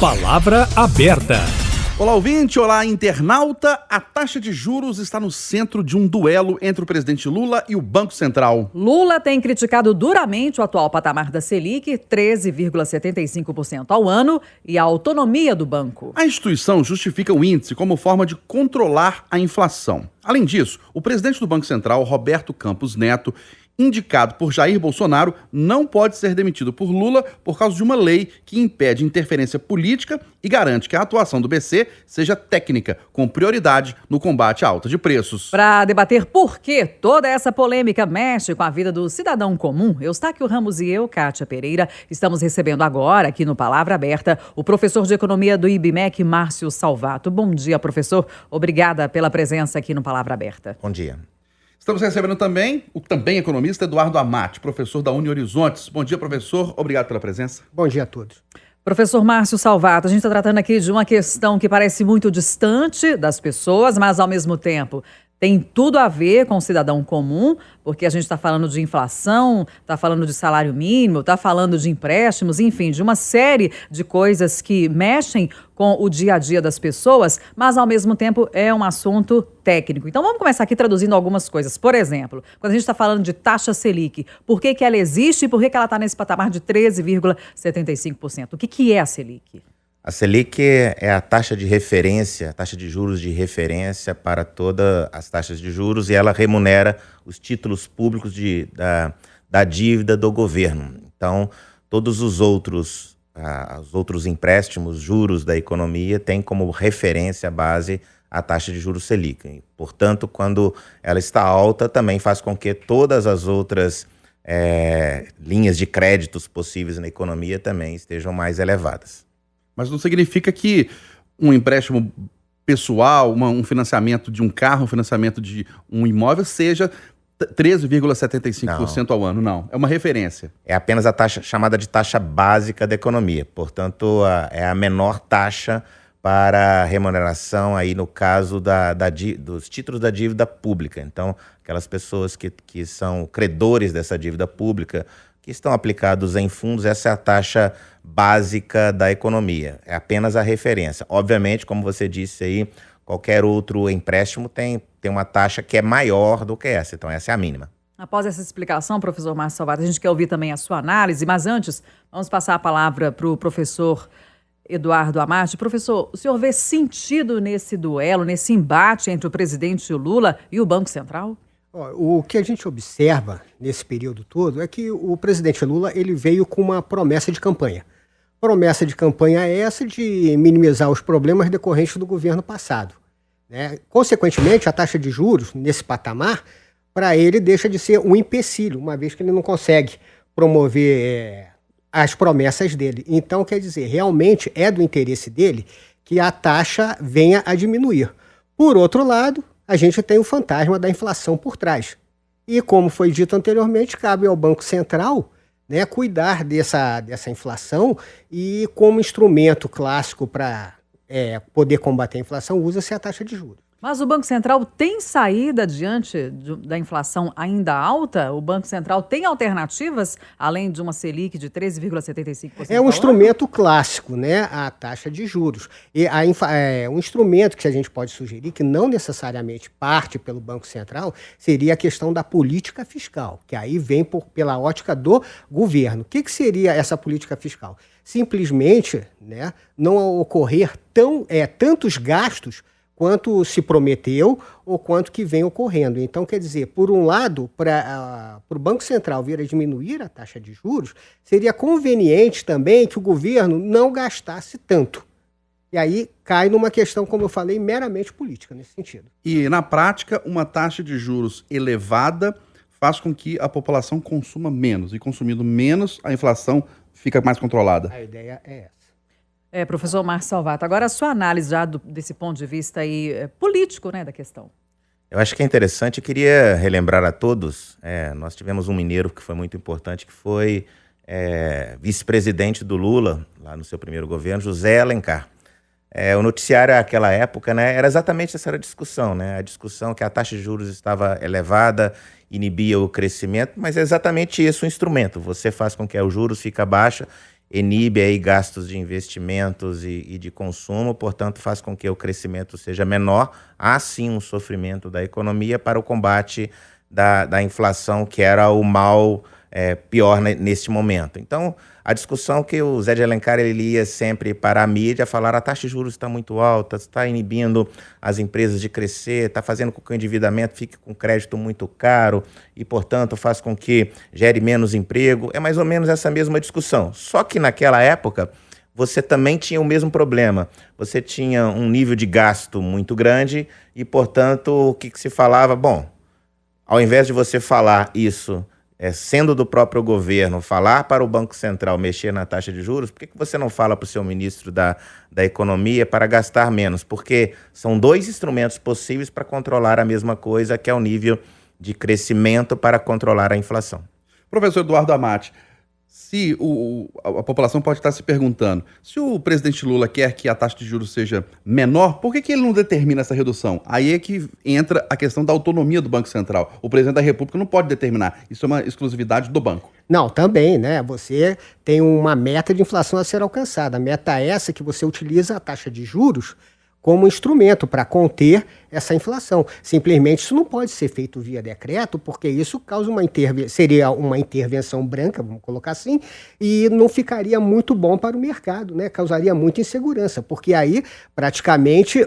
Palavra aberta. Olá, ouvinte, olá, internauta. A taxa de juros está no centro de um duelo entre o presidente Lula e o Banco Central. Lula tem criticado duramente o atual patamar da Selic, 13,75% ao ano, e a autonomia do banco. A instituição justifica o índice como forma de controlar a inflação. Além disso, o presidente do Banco Central, Roberto Campos Neto, indicado por Jair Bolsonaro, não pode ser demitido por Lula por causa de uma lei que impede interferência política e garante que a atuação do BC seja técnica, com prioridade no combate à alta de preços. Para debater por que toda essa polêmica mexe com a vida do cidadão comum, Eustáquio Ramos e eu, Kátia Pereira, estamos recebendo agora, aqui no Palavra Aberta, o professor de Economia do IBMEC, Márcio Salvato. Bom dia, professor. Obrigada pela presença aqui no Palavra Aberta. Bom dia. Estamos recebendo também o também economista Eduardo Amati, professor da Uni Horizontes. Bom dia, professor. Obrigado pela presença. Bom dia a todos. Professor Márcio Salvato, a gente está tratando aqui de uma questão que parece muito distante das pessoas, mas ao mesmo tempo tem tudo a ver com o cidadão comum, porque a gente está falando de inflação, está falando de salário mínimo, está falando de empréstimos, enfim, de uma série de coisas que mexem com o dia a dia das pessoas, mas ao mesmo tempo é um assunto técnico. Então vamos começar aqui traduzindo algumas coisas. Por exemplo, quando a gente está falando de taxa Selic, por que ela existe e por que ela está nesse patamar de 13,75%? O que é a Selic? A Selic é a taxa de referência, a taxa de juros de referência para todas as taxas de juros, e ela remunera os títulos públicos da dívida do governo. Então, todos os outros empréstimos, juros da economia, têm como referência a base a taxa de juros Selic. Portanto, quando ela está alta, também faz com que todas as outras linhas de créditos possíveis na economia também estejam mais elevadas. Mas não significa que um empréstimo pessoal, um financiamento de um carro, um financiamento de um imóvel seja 13,75% ao ano, não. É uma referência. É apenas a taxa chamada de taxa básica da economia. Portanto, é a menor taxa para remuneração aí no caso dos títulos da dívida pública. Então, aquelas pessoas que são credores dessa dívida pública, que estão aplicados em fundos, essa é a taxa básica da economia, é apenas a referência. Obviamente, como você disse aí, qualquer outro empréstimo tem uma taxa que é maior do que essa, então essa é a mínima. Após essa explicação, professor Márcio Salvato, a gente quer ouvir também a sua análise, mas antes, vamos passar a palavra para o professor Eduardo Amati. Professor, o senhor vê sentido nesse duelo, nesse embate entre o presidente Lula e o Banco Central? O que a gente observa nesse período todo é que o presidente Lula ele veio com uma promessa de campanha. Promessa de campanha é essa de minimizar os problemas decorrentes do governo passado, né? Consequentemente, a taxa de juros nesse patamar, para ele, deixa de ser um empecilho, uma vez que ele não consegue promover as promessas dele. Então, quer dizer, realmente é do interesse dele que a taxa venha a diminuir. Por outro lado, a gente tem o fantasma da inflação por trás. E, como foi dito anteriormente, cabe ao Banco Central, né, cuidar dessa inflação, e como instrumento clássico para poder combater a inflação, usa-se a taxa de juros. Mas o Banco Central tem saída diante da inflação ainda alta? O Banco Central tem alternativas, além de uma Selic de 13,75%? É um instrumento clássico, né? A taxa de juros. E um instrumento que a gente pode sugerir, que não necessariamente parte pelo Banco Central, seria a questão da política fiscal, que aí vem pela ótica do governo. O que seria essa política fiscal? Simplesmente, né, não ocorrer tantos gastos quanto se prometeu ou quanto que vem ocorrendo. Então, quer dizer, por um lado, para o Banco Central vir a diminuir a taxa de juros, seria conveniente também que o governo não gastasse tanto. E aí cai numa questão, como eu falei, meramente política nesse sentido. E, na prática, uma taxa de juros elevada faz com que a população consuma menos. E consumindo menos, a inflação fica mais controlada. A ideia é essa. Professor Márcio Salvato, agora a sua análise já desse ponto de vista aí, político, né, da questão. Eu acho que é interessante, eu queria relembrar a todos, nós tivemos um mineiro que foi muito importante, que foi vice-presidente do Lula, lá no seu primeiro governo, José Alencar. O noticiário naquela época, né, era exatamente essa discussão, né, a discussão que a taxa de juros estava elevada, inibia o crescimento, mas é exatamente isso o instrumento, você faz com que os juros fiquem baixos inibe aí gastos de investimentos e de consumo, portanto faz com que o crescimento seja menor. Há sim um sofrimento da economia para o combate da inflação, que era o mal pior neste momento. Então, a discussão que o Zé de Alencar ele ia sempre para a mídia falar: a taxa de juros está muito alta, está inibindo as empresas de crescer, está fazendo com que o endividamento fique com crédito muito caro e, portanto, faz com que gere menos emprego. É mais ou menos essa mesma discussão. Só que naquela época você também tinha o mesmo problema. Você tinha um nível de gasto muito grande e, portanto, o que se falava? Bom, ao invés de você falar isso sendo do próprio governo, falar para o Banco Central mexer na taxa de juros, por que você não fala para o seu ministro da Economia para gastar menos? Porque são dois instrumentos possíveis para controlar a mesma coisa, que é o nível de crescimento para controlar a inflação. Professor Eduardo Amati, se a população pode estar se perguntando, se o presidente Lula quer que a taxa de juros seja menor, por que ele não determina essa redução? Aí é que entra a questão da autonomia do Banco Central. O presidente da República não pode determinar. Isso é uma exclusividade do banco. Não, também, né? Você tem uma meta de inflação a ser alcançada. A meta é essa que você utiliza a taxa de juros como instrumento para conter essa inflação. Simplesmente isso não pode ser feito via decreto, porque isso causa seria uma intervenção branca, vamos colocar assim, e não ficaria muito bom para o mercado, né? Causaria muita insegurança, porque aí praticamente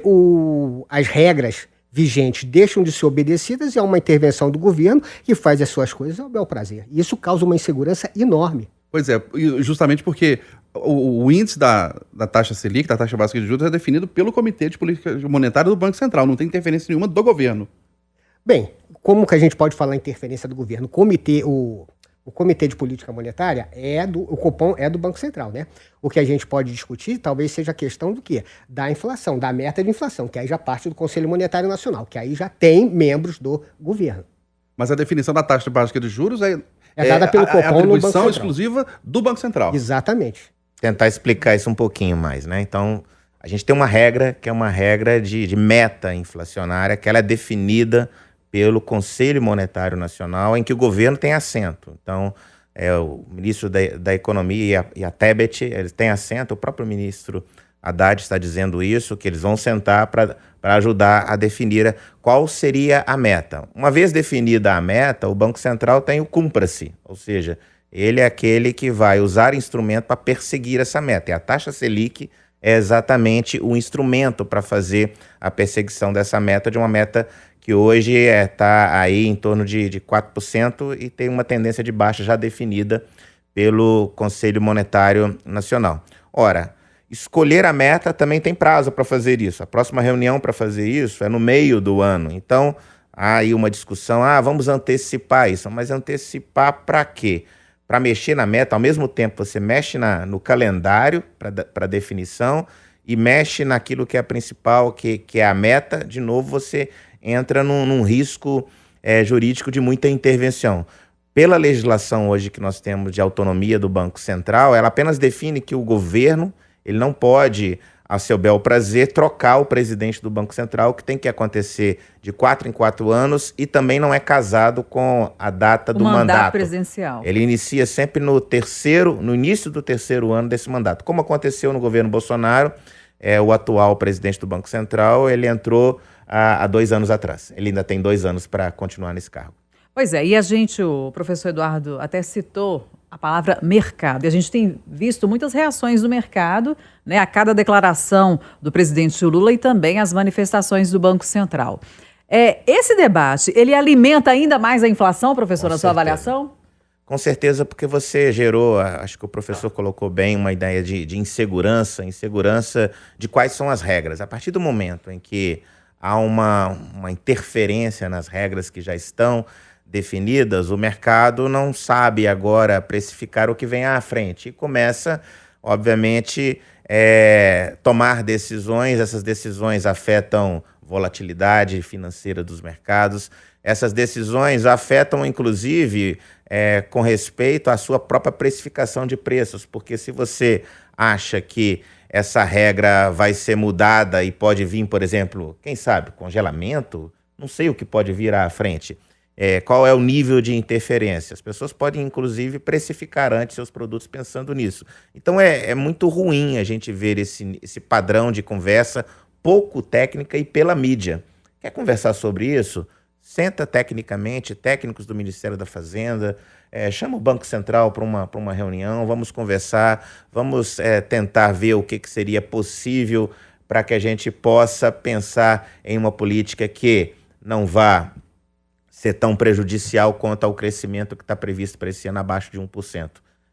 as regras vigentes deixam de ser obedecidas e há uma intervenção do governo que faz as suas coisas ao bel prazer. E isso causa uma insegurança enorme. Pois é, justamente porque o índice da taxa Selic, da taxa básica de juros, é definido pelo Comitê de Política Monetária do Banco Central, não tem interferência nenhuma do governo. Bem, como que a gente pode falar em interferência do governo? O Comitê de Política Monetária o Copom é do Banco Central, né? O que a gente pode discutir talvez seja a questão do quê? Da inflação, da meta de inflação, que aí já parte do Conselho Monetário Nacional, que aí já tem membros do governo. Mas a definição da taxa básica de juros é dada pelo Copom no Banco atribuição Central. exclusiva do Banco Central. Exatamente. Tentar explicar isso um pouquinho mais, né? Então, a gente tem uma regra, que é uma regra de meta inflacionária, que ela é definida pelo Conselho Monetário Nacional, em que o governo tem assento. Então, o ministro da Economia e a Tebet, eles têm assento, o próprio ministro Haddad está dizendo isso, que eles vão sentar para ajudar a definir qual seria a meta. Uma vez definida a meta, o Banco Central tem o cumpra-se, ou seja, ele é aquele que vai usar instrumento para perseguir essa meta. E a taxa Selic é exatamente o instrumento para fazer a perseguição dessa meta, de uma meta que hoje está aí em torno de 4% e tem uma tendência de baixa já definida pelo Conselho Monetário Nacional. Ora, escolher a meta também tem prazo para fazer isso. A próxima reunião para fazer isso é no meio do ano. Então, há aí uma discussão, vamos antecipar isso. Mas antecipar para quê? Para mexer na meta, ao mesmo tempo você mexe no calendário para definição e mexe naquilo que é a principal, que é a meta. De novo, você entra num risco jurídico de muita intervenção. Pela legislação hoje que nós temos de autonomia do Banco Central, ela apenas define que o governo ele não pode, a seu bel prazer, trocar o presidente do Banco Central, o que tem que acontecer de 4 em 4 anos, e também não é casado com a data do mandato presidencial. Ele inicia sempre no início do terceiro ano desse mandato. Como aconteceu no governo Bolsonaro, o atual presidente do Banco Central, ele entrou há 2 anos atrás. Ele ainda tem 2 anos para continuar nesse cargo. Pois é, e o professor Eduardo até citou a palavra mercado. E a gente tem visto muitas reações do mercado, né, a cada declaração do presidente Lula e também as manifestações do Banco Central. Esse debate, ele alimenta ainda mais a inflação, professor, na sua avaliação? Com certeza, porque você gerou, acho que o professor colocou bem, uma ideia de insegurança de quais são as regras. A partir do momento em que há uma interferência nas regras que já estão definidas, o mercado não sabe agora precificar o que vem à frente e começa, obviamente, tomar decisões. Essas decisões afetam volatilidade financeira dos mercados. Essas decisões afetam, inclusive, com respeito à sua própria precificação de preços, porque se você acha que essa regra vai ser mudada e pode vir, por exemplo, quem sabe, congelamento, não sei o que pode vir à frente. Qual é o nível de interferência? As pessoas podem, inclusive, precificar antes seus produtos pensando nisso. Então, é muito ruim a gente ver esse padrão de conversa pouco técnica e pela mídia. Quer conversar sobre isso? Senta tecnicamente, técnicos do Ministério da Fazenda, chama o Banco Central para uma reunião, vamos conversar, vamos tentar ver o que seria possível para que a gente possa pensar em uma política que não vá ser tão prejudicial quanto ao crescimento que está previsto para esse ano, abaixo de 1%.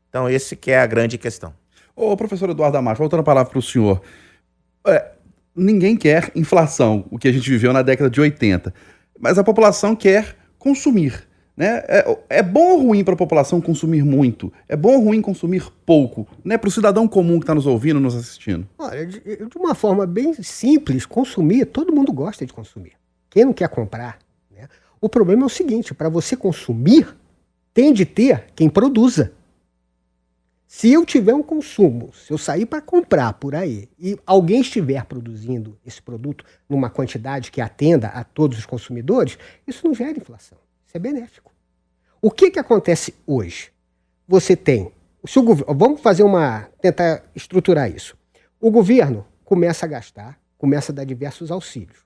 Então, esse que é a grande questão. Ô, professor Eduardo Amati, voltando a palavra para o senhor. Ninguém quer inflação, o que a gente viveu na década de 80, mas a população quer consumir. Né? É bom ou ruim para a população consumir muito? É bom ou ruim consumir pouco? Né? Para o cidadão comum que está nos ouvindo, nos assistindo. Olha, de uma forma bem simples, consumir, todo mundo gosta de consumir. Quem não quer comprar? Né? O problema é o seguinte, para você consumir, tem de ter quem produza. Se eu tiver um consumo, se eu sair para comprar por aí e alguém estiver produzindo esse produto numa quantidade que atenda a todos os consumidores, isso não gera inflação. Isso é benéfico. O que acontece hoje? Você tem... vamos tentar estruturar isso. O governo começa a gastar, começa a dar diversos auxílios.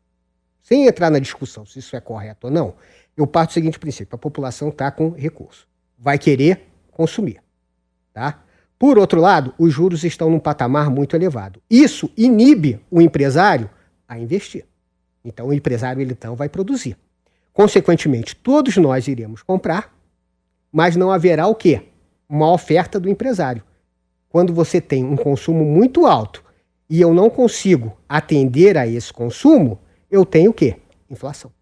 Sem entrar na discussão se isso é correto ou não, eu parto do seguinte princípio: a população está com recurso, vai querer consumir. Tá? Por outro lado, os juros estão num patamar muito elevado. Isso inibe o empresário a investir. Então, o empresário então vai produzir. Consequentemente, todos nós iremos comprar, mas não haverá o quê? Uma oferta do empresário. Quando você tem um consumo muito alto e eu não consigo atender a esse consumo, eu tenho o quê? Inflação.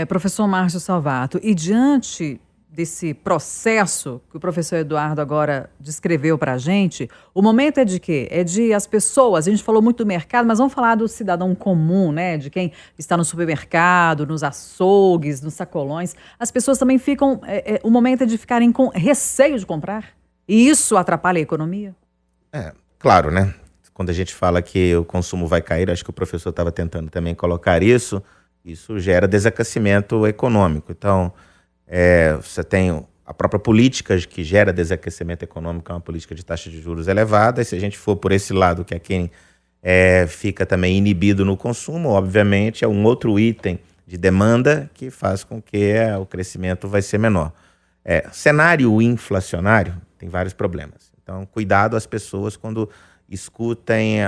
Professor Márcio Salvato, e diante desse processo que o professor Eduardo agora descreveu para a gente, o momento é de quê? É de as pessoas, a gente falou muito do mercado, mas vamos falar do cidadão comum, né? De quem está no supermercado, nos açougues, nos sacolões. As pessoas também ficam, o momento é de ficarem com receio de comprar? E isso atrapalha a economia? Claro, né? Quando a gente fala que o consumo vai cair, acho que o professor estava tentando também colocar isso gera desaquecimento econômico. Então, você tem a própria política que gera desaquecimento econômico, é uma política de taxa de juros elevada, e se a gente for por esse lado, que é quem fica também inibido no consumo, obviamente é um outro item de demanda que faz com que o crescimento vai ser menor. Cenário inflacionário tem vários problemas. Então, cuidado às pessoas quando escutem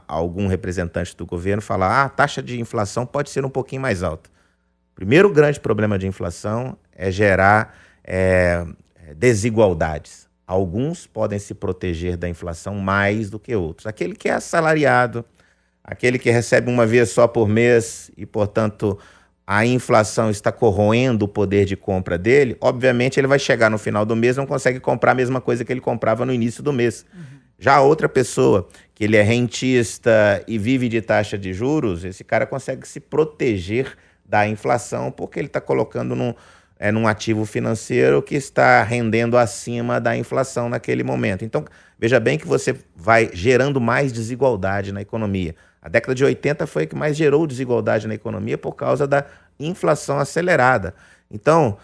algum representante do governo falar a taxa de inflação pode ser um pouquinho mais alta. O primeiro grande problema de inflação é gerar desigualdades. Alguns podem se proteger da inflação mais do que outros. Aquele que é assalariado, aquele que recebe uma vez só por mês e, portanto, a inflação está corroendo o poder de compra dele, obviamente ele vai chegar no final do mês e não consegue comprar a mesma coisa que ele comprava no início do mês. Já a outra pessoa, que ele é rentista e vive de taxa de juros, esse cara consegue se proteger da inflação porque ele está colocando num ativo financeiro que está rendendo acima da inflação naquele momento. Então, veja bem que você vai gerando mais desigualdade na economia. A década de 80 foi a que mais gerou desigualdade na economia por causa da inflação acelerada. Então,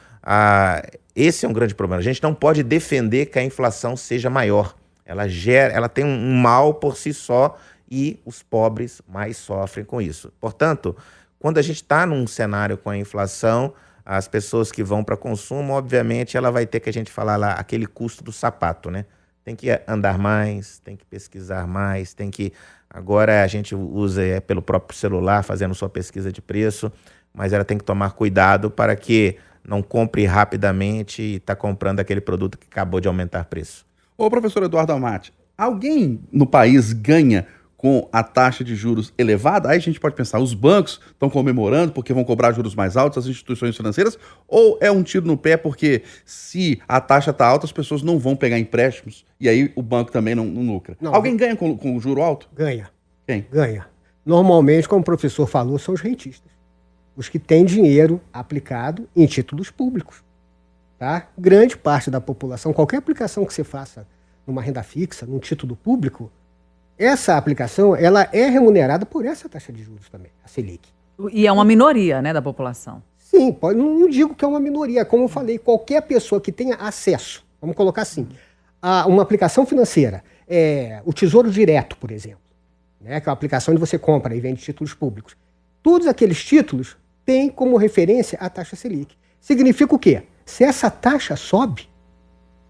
esse é um grande problema. A gente não pode defender que a inflação seja maior. Ela tem um mal por si só e os pobres mais sofrem com isso. Portanto, quando a gente está num cenário com a inflação, as pessoas que vão para consumo, obviamente, ela vai ter que a gente falar lá aquele custo do sapato, né? Tem que andar mais, tem que pesquisar mais, agora a gente usa pelo próprio celular, fazendo sua pesquisa de preço, mas ela tem que tomar cuidado para que não compre rapidamente e está comprando aquele produto que acabou de aumentar preço. Ô, professor Eduardo Amati, alguém no país ganha com a taxa de juros elevada? Aí a gente pode pensar, os bancos estão comemorando porque vão cobrar juros mais altos, as instituições financeiras, ou é um tiro no pé porque se a taxa está alta, as pessoas não vão pegar empréstimos e aí o banco também não lucra? Não, alguém ganha com o juro alto? Ganha. Quem? Ganha. Normalmente, como o professor falou, são os rentistas. Os que têm dinheiro aplicado em títulos públicos. Tá? Grande parte da população, qualquer aplicação que você faça numa renda fixa, num título público, essa aplicação ela é remunerada por essa taxa de juros também, a Selic. E é uma minoria, né, da população. Sim, pode, não digo que é uma minoria. Como eu falei, qualquer pessoa que tenha acesso, vamos colocar assim, a uma aplicação financeira, o Tesouro Direto, por exemplo, né, que é uma aplicação onde você compra e vende títulos públicos. Todos aqueles títulos têm como referência a taxa Selic. Significa o quê? Se essa taxa sobe,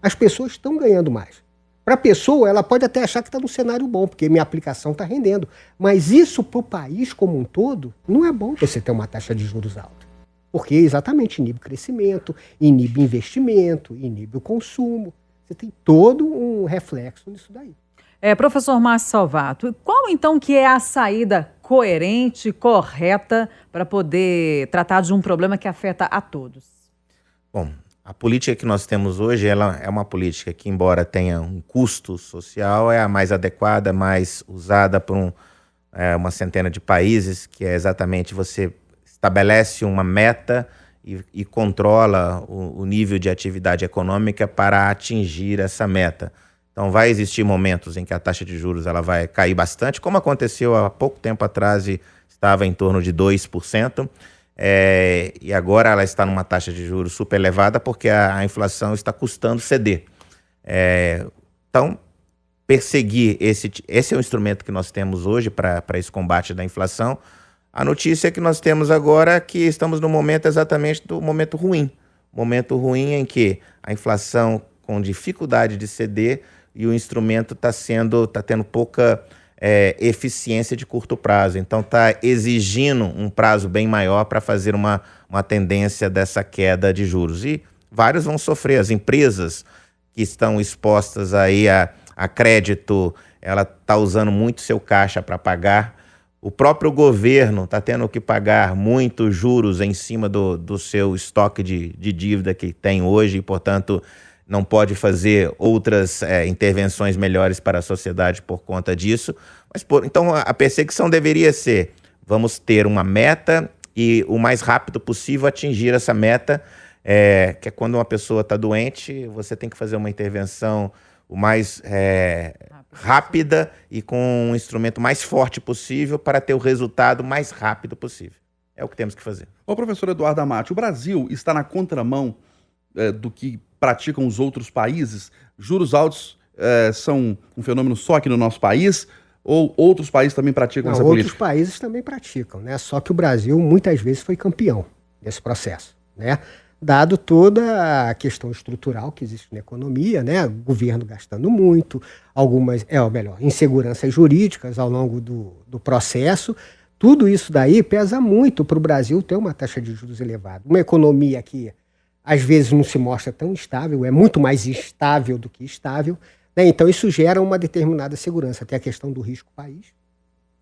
as pessoas estão ganhando mais. Para a pessoa, ela pode até achar que está num cenário bom, porque minha aplicação está rendendo. Mas isso para o país como um todo, não é bom você ter uma taxa de juros alta. Porque exatamente inibe o crescimento, inibe investimento, inibe o consumo. Você tem todo um reflexo nisso daí. Professor Márcio Salvato, qual então que é a saída coerente, correta, para poder tratar de um problema que afeta a todos? Bom, a política que nós temos hoje, ela é uma política que, embora tenha um custo social, é a mais adequada, mais usada por uma centena de países, que é exatamente você estabelece uma meta e controla o nível de atividade econômica para atingir essa meta. Então, vai existir momentos em que a taxa de juros ela vai cair bastante, como aconteceu há pouco tempo atrás e estava em torno de 2%, e agora ela está numa taxa de juros super elevada porque a inflação está custando ceder. Então, perseguir esse é o instrumento que nós temos hoje para esse combate da inflação. A notícia que nós temos agora é que estamos no momento exatamente do momento ruim em que a inflação com dificuldade de ceder e o instrumento está tendo pouca eficiência de curto prazo. Então está exigindo um prazo bem maior para fazer uma tendência dessa queda de juros. E vários vão sofrer. As empresas que estão expostas aí a crédito, ela está usando muito seu caixa para pagar. O próprio governo está tendo que pagar muitos juros em cima do seu estoque de dívida que tem hoje e, portanto, não pode fazer outras intervenções melhores para a sociedade por conta disso. Então, a perseguição deveria ser, vamos ter uma meta e o mais rápido possível atingir essa meta, que é quando uma pessoa está doente, você tem que fazer uma intervenção o mais rápida e com um instrumento mais forte possível para ter o resultado mais rápido possível. É o que temos que fazer. Ô, professor Eduardo Amati, o Brasil está na contramão do que praticam os outros países? Juros altos são um fenômeno só aqui no nosso país? Ou outros países também praticam essa política? Outros países também praticam, né? Só que o Brasil muitas vezes foi campeão desse processo, né? Dado toda a questão estrutural que existe na economia, né? O governo gastando muito, algumas, inseguranças jurídicas ao longo do processo. Tudo isso daí pesa muito para o Brasil ter uma taxa de juros elevada. Uma economia que às vezes não se mostra tão estável, é muito mais instável do que estável, né? Então isso gera uma determinada segurança. Tem a questão do risco país,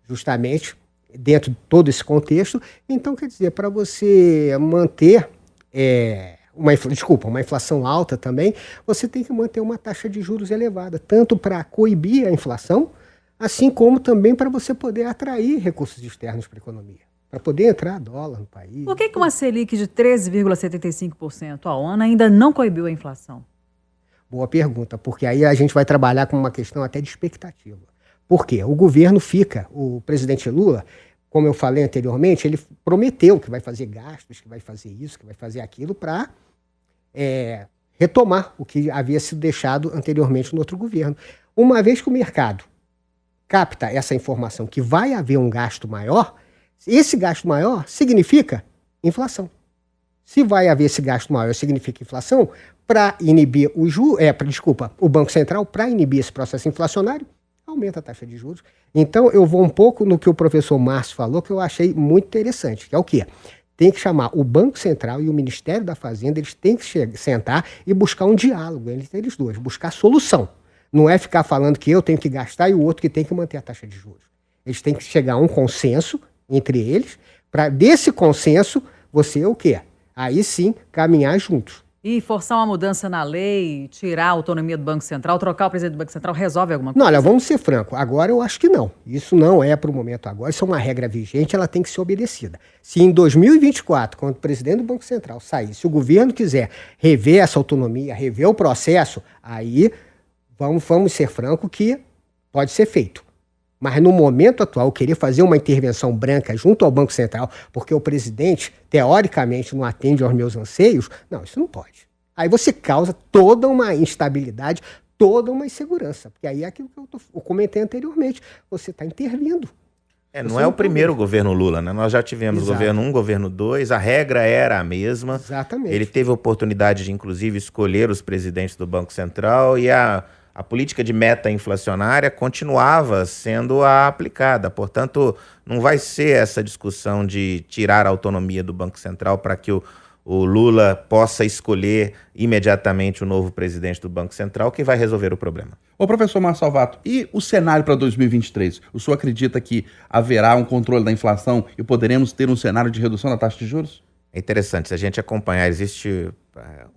justamente dentro de todo esse contexto. Então, quer dizer, para você manter uma inflação alta também, você tem que manter uma taxa de juros elevada, tanto para coibir a inflação, assim como também para você poder atrair recursos externos para a economia, para poder entrar dólar no país. Por que uma Selic de 13,75% ao ano ainda não coibiu a inflação? Boa pergunta, porque aí a gente vai trabalhar com uma questão até de expectativa. Por quê? O presidente Lula, como eu falei anteriormente, ele prometeu que vai fazer gastos, que vai fazer isso, que vai fazer aquilo para retomar o que havia sido deixado anteriormente no outro governo. Uma vez que o mercado capta essa informação que vai haver um gasto maior, esse gasto maior significa inflação. Se vai haver esse gasto maior, significa inflação, para inibir o Banco Central, para inibir esse processo inflacionário, aumenta a taxa de juros. Então, eu vou um pouco no que o professor Márcio falou, que eu achei muito interessante, que é o quê? Tem que chamar o Banco Central e o Ministério da Fazenda, eles têm que sentar e buscar um diálogo entre eles dois, buscar solução. Não é ficar falando que eu tenho que gastar e o outro que tem que manter a taxa de juros. Eles têm que chegar a um consenso entre eles, para desse consenso, você o quê? Aí sim, caminhar juntos. E forçar uma mudança na lei, tirar a autonomia do Banco Central, trocar o presidente do Banco Central, resolve alguma coisa? Não, olha, vamos ser francos. Agora eu acho que não. Isso não é para o momento agora. Isso é uma regra vigente, ela tem que ser obedecida. Se em 2024, quando o presidente do Banco Central sair, se o governo quiser rever essa autonomia, rever o processo, aí vamos ser francos que pode ser feito. Mas no momento atual, querer fazer uma intervenção branca junto ao Banco Central, porque o presidente, teoricamente, não atende aos meus anseios, não, isso não pode. Aí você causa toda uma instabilidade, toda uma insegurança. Porque aí é aquilo que eu comentei anteriormente, você está intervindo. Não é o primeiro governo Lula, né? Nós já tivemos governo 1, governo 2, a regra era a mesma. Exatamente. Ele teve a oportunidade de, inclusive, escolher os presidentes do Banco Central e a política de meta inflacionária continuava sendo aplicada. Portanto, não vai ser essa discussão de tirar a autonomia do Banco Central para que o Lula possa escolher imediatamente o novo presidente do Banco Central que vai resolver o problema. Ô, professor Márcio Salvato, e o cenário para 2023? O senhor acredita que haverá um controle da inflação e poderemos ter um cenário de redução da taxa de juros? É interessante, se a gente acompanhar, existe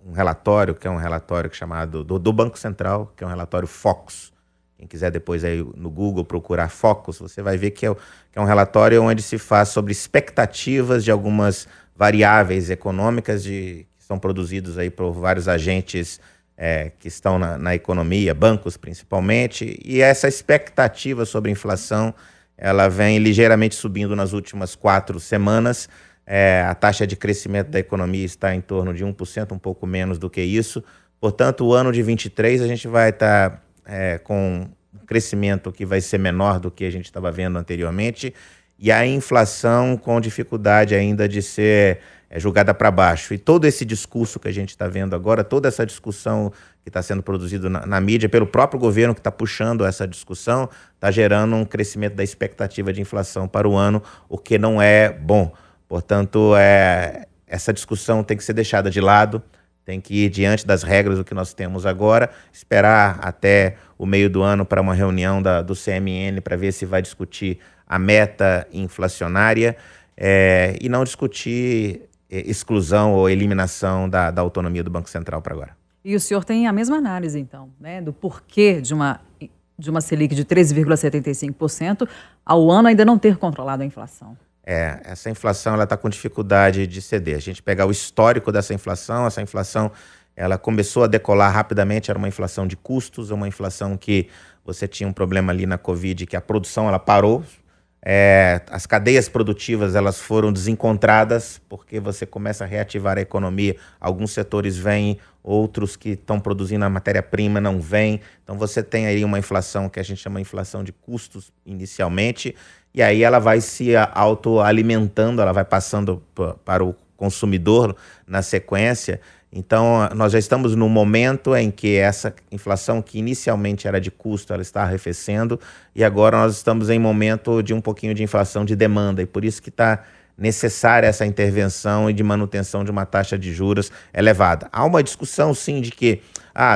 um relatório, que é um relatório chamado do Banco Central, que é um relatório Focus. Quem quiser depois aí no Google procurar Focus, você vai ver que é um relatório onde se faz sobre expectativas de algumas variáveis econômicas que são produzidos aí por vários agentes que estão na economia, bancos principalmente, e essa expectativa sobre inflação, ela vem ligeiramente subindo nas últimas 4 semanas. A taxa de crescimento da economia está em torno de 1%, um pouco menos do que isso. Portanto, o ano de 23 a gente vai estar com um crescimento que vai ser menor do que a gente estava vendo anteriormente, e a inflação com dificuldade ainda de ser julgada para baixo. E todo esse discurso que a gente está vendo agora, toda essa discussão que está sendo produzida na mídia, pelo próprio governo que está puxando essa discussão, está gerando um crescimento da expectativa de inflação para o ano, o que não é bom. Portanto, essa discussão tem que ser deixada de lado, tem que ir diante das regras do que nós temos agora, esperar até o meio do ano para uma reunião do CMN para ver se vai discutir a meta inflacionária e não discutir exclusão ou eliminação da autonomia do Banco Central para agora. E o senhor tem a mesma análise, então, né, do porquê de uma Selic de 13,75% ao ano ainda não ter controlado a inflação? Essa inflação está com dificuldade de ceder. A gente pegar o histórico dessa inflação, essa inflação ela começou a decolar rapidamente, era uma inflação de custos, uma inflação que você tinha um problema ali na Covid, que a produção ela parou, as cadeias produtivas elas foram desencontradas, porque você começa a reativar a economia, alguns setores vêm, outros que estão produzindo a matéria-prima não vêm, então você tem aí uma inflação que a gente chama de inflação de custos inicialmente, e aí ela vai se autoalimentando, ela vai passando para o consumidor na sequência. Então, nós já estamos no momento em que essa inflação que inicialmente era de custo, ela está arrefecendo, e agora nós estamos em momento de um pouquinho de inflação de demanda, e por isso que está necessária essa intervenção e de manutenção de uma taxa de juros elevada. Há uma discussão, sim, de que,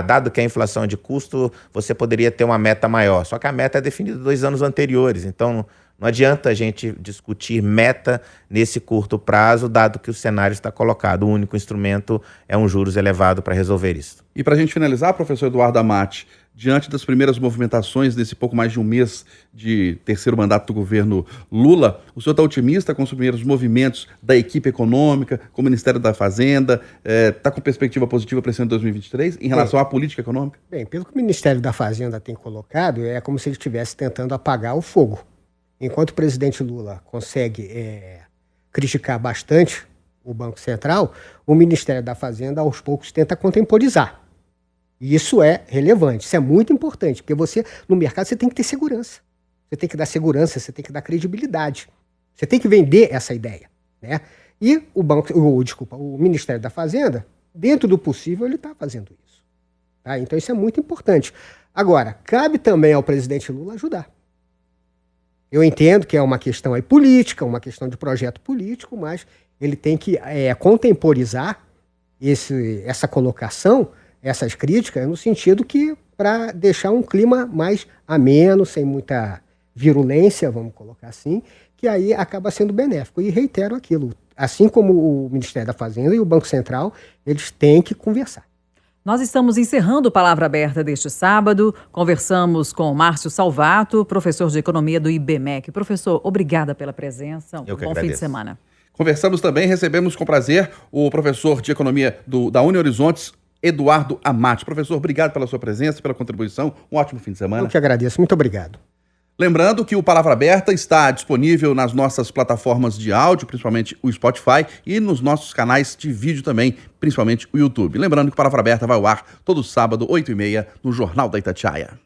dado que a inflação é de custo, você poderia ter uma meta maior, só que a meta é definida 2 anos anteriores, então não adianta a gente discutir meta nesse curto prazo, dado que o cenário está colocado. O único instrumento é um juros elevado para resolver isso. E para a gente finalizar, professor Eduardo Amati, diante das primeiras movimentações desse pouco mais de um mês de terceiro mandato do governo Lula, o senhor está otimista com os primeiros movimentos da equipe econômica, com o Ministério da Fazenda? Está com perspectiva positiva para esse ano de 2023 em relação à política econômica? Bem, pelo que o Ministério da Fazenda tem colocado, é como se ele estivesse tentando apagar o fogo. Enquanto o presidente Lula consegue criticar bastante o Banco Central, o Ministério da Fazenda, aos poucos, tenta contemporizar. E isso é relevante, isso é muito importante, porque você, no mercado, você tem que ter segurança. Você tem que dar segurança, você tem que dar credibilidade. Você tem que vender essa ideia, né? E o Ministério da Fazenda, dentro do possível, ele está fazendo isso. Tá? Então isso é muito importante. Agora, cabe também ao presidente Lula ajudar. Eu entendo que é uma questão aí política, uma questão de projeto político, mas ele tem que contemporizar essa colocação, essas críticas, no sentido que para deixar um clima mais ameno, sem muita virulência, vamos colocar assim, que aí acaba sendo benéfico. E reitero aquilo, assim como o Ministério da Fazenda e o Banco Central, eles têm que conversar. Nós estamos encerrando o Palavra Aberta deste sábado. Conversamos com Márcio Salvato, professor de Economia do IBMEC. Professor, obrigada pela presença. Eu que bom agradeço. Fim de semana. Conversamos também, recebemos com prazer o professor de Economia da Uni Horizontes, Eduardo Amati. Professor, obrigado pela sua presença, pela contribuição. Um ótimo fim de semana. Eu que agradeço. Muito obrigado. Lembrando que o Palavra Aberta está disponível nas nossas plataformas de áudio, principalmente o Spotify, e nos nossos canais de vídeo também, principalmente o YouTube. Lembrando que o Palavra Aberta vai ao ar todo sábado, 8h30, no Jornal da Itatiaia.